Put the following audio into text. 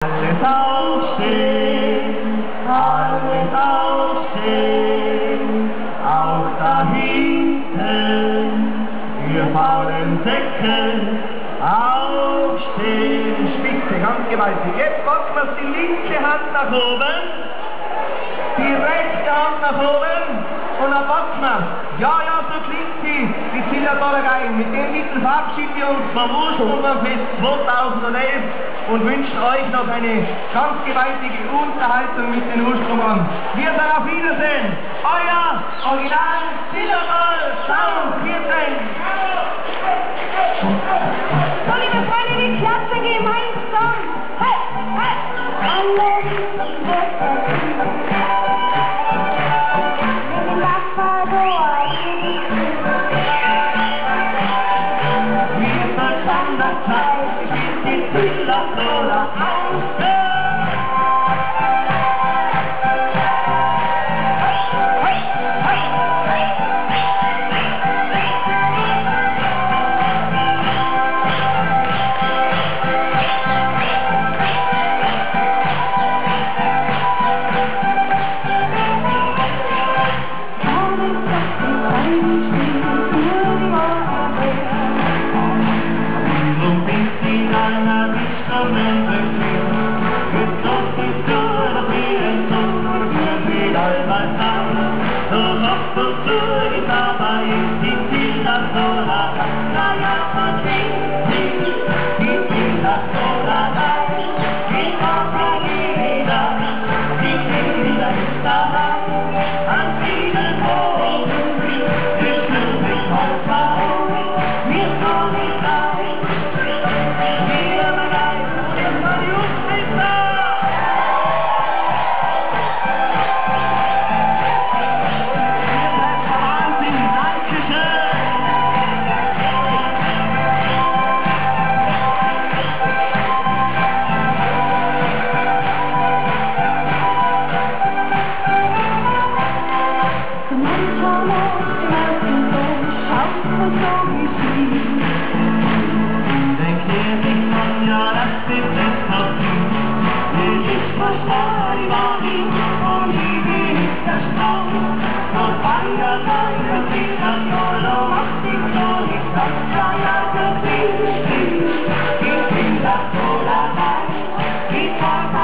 Alles aufstehen, alles aufstehen, auch da hinten, ihr faulen Säcke, aufstehen, Spitze, ganz gewaltig. Jetzt packen wir die linke Hand nach oben, die rechte Hand nach oben und dann packen wir. Ja, so klingt sie, die Zillertalerei. Mit dem Mittel verabschieden wir uns vom Ursprungerfest 2011 und wünschen euch noch eine ganz gewaltige Unterhaltung mit den Ursprungern. Wir sagen auf Wiedersehen, euer Original Zillertal Sound 14. So, liebe Freunde, die Klasse gemeinsam. Hey, hey. Wir vertrauen der Zeit, bis die Zillertaler aufhört. Keep on